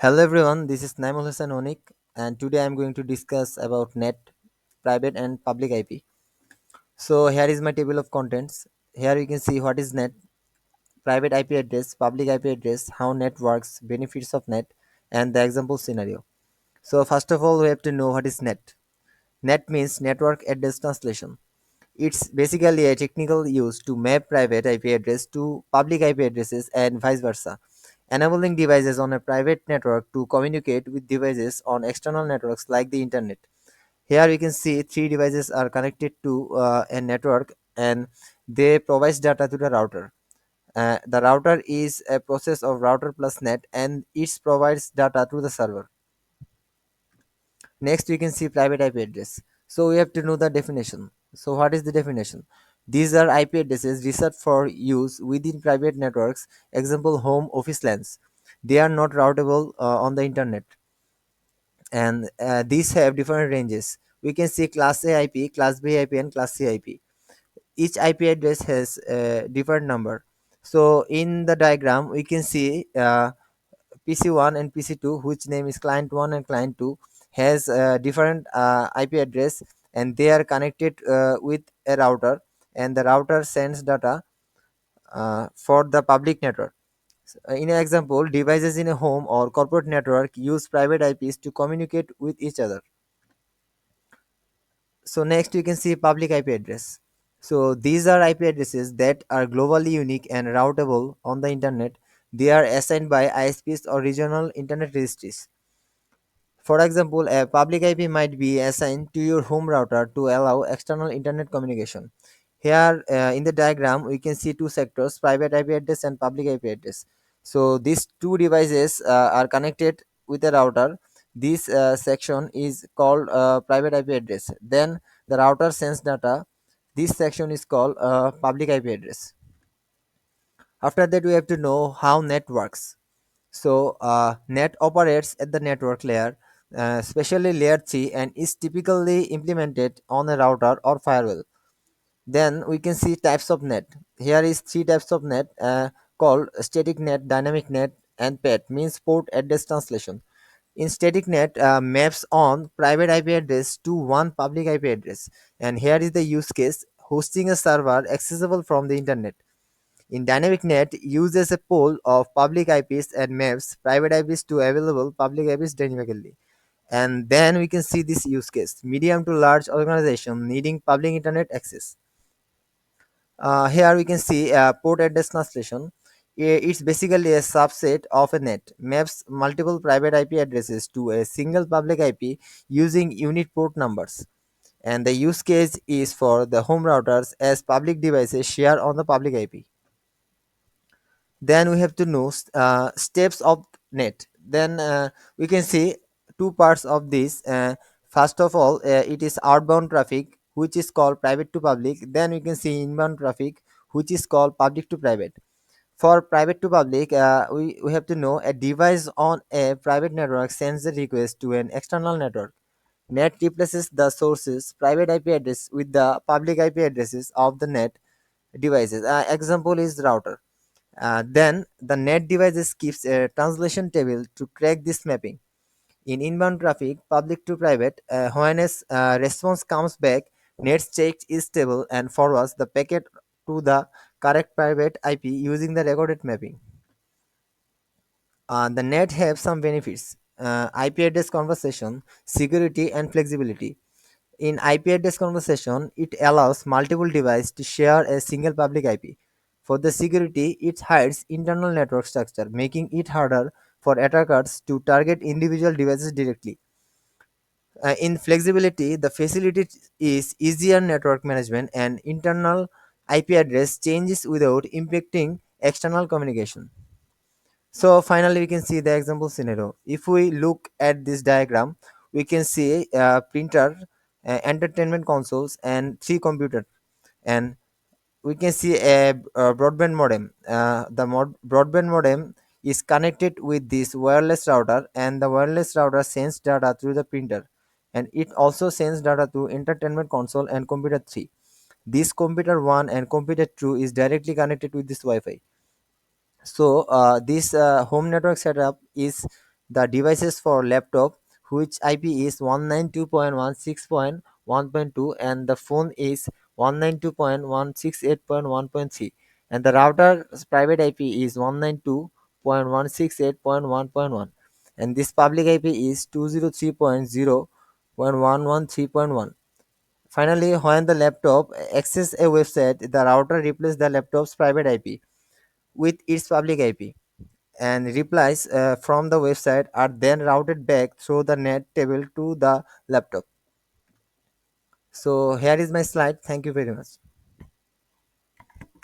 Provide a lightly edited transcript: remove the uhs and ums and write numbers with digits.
Hello everyone, this is Naimul Hassan Onik, and today I'm going to discuss about NET, private and public IP. So here is my table of contents. Here you can see what is NET, private IP address, public IP address, how NET works, benefits of NET, and the example scenario. So first of all, we have to know what is NET. NET means Network Address Translation. It's basically a technical use to map private IP address to public IP addresses and vice versa, enabling devices on a private network to communicate with devices on external networks like the internet. Here we can see three devices are connected to a network and they provide data to the router. The router is a process of router plus net and it provides data to the server. Next, we can see private IP address. So we have to know the definition. So what is the definition? These are IP addresses reserved for use within private networks. Example: home, office LANs. They are not routable on the internet, and these have different ranges. We can see Class A IP, Class B IP, and Class C IP. Each IP address has a different number. So in the diagram, we can see PC1 and PC2, which name is client 1 and client 2, has different IP address and they are connected with a router, and the router sends data for the public network. In an example, devices in a home or corporate network use private IPs to communicate with each other. So next you can see public IP address. So these are IP addresses that are globally unique and routable on the internet. They are assigned by ISPs or regional internet registries. For example, a public IP might be assigned to your home router to allow external internet communication. Here in the diagram, we can see two sectors: private IP address and public IP address. So these two devices are connected with a router. This section is called private IP address. Then the router sends data. This section is called public IP address. After that, we have to know how net works. So, NET operates at the network layer, especially layer 3, and is typically implemented on a router or firewall. Then we can see types of net. Here is three types of net called static net, dynamic net, and PAT, means port address translation. In static net, maps on private IP address to one public IP address. And here is the use case: hosting a server accessible from the internet. In dynamic net, uses a pool of public IPs and maps private IPs to available public IPs dynamically. And then we can see this use case: medium to large organization needing public internet access. Here we can see port address translation. It's basically a subset of a net, maps multiple private IP addresses to a single public IP using unit port numbers. And the use case is for the home routers as public devices share on the public IP. Then we have to know steps of net. Then we can see two parts of this. First of all, it is outbound traffic, which is called private to public. Then we can see inbound traffic, which is called public to private. For private to public, we have to know a device on a private network sends a request to an external network. Net replaces the source's private IP address with the public IP addresses of the net devices. Example is router. Then the net devices keeps a translation table to track this mapping. In inbound traffic, public to private, when a response comes back, net checks is stable and forwards the packet to the correct private IP using the recorded mapping. The net have some benefits: IP address conversation, security, and flexibility. In IP address conversation, it allows multiple devices to share a single public IP. For the security, it hides internal network structure, making it harder for attackers to target individual devices directly. In flexibility, the facility is easier network management and internal IP address changes without impacting external communication. So finally, we can see the example scenario. If we look at this diagram, we can see a printer, entertainment consoles, and three computers. And we can see a broadband modem. The broadband modem is connected with this wireless router, and the wireless router sends data through the printer, and it also sends data to entertainment console and computer 3. This computer 1 and computer 2 is directly connected with this Wi-Fi. So this home network setup is the devices for laptop, which IP is 192.16.1.2, and the phone is 192.168.1.3, and the router's private IP is 192.168.1.1, and this public IP is 203.0.113.1. Finally, when the laptop accesses a website, the router replaces the laptop's private IP with its public IP, and replies from the website are then routed back through the NAT table to the laptop. So here is my slide. Thank you very much.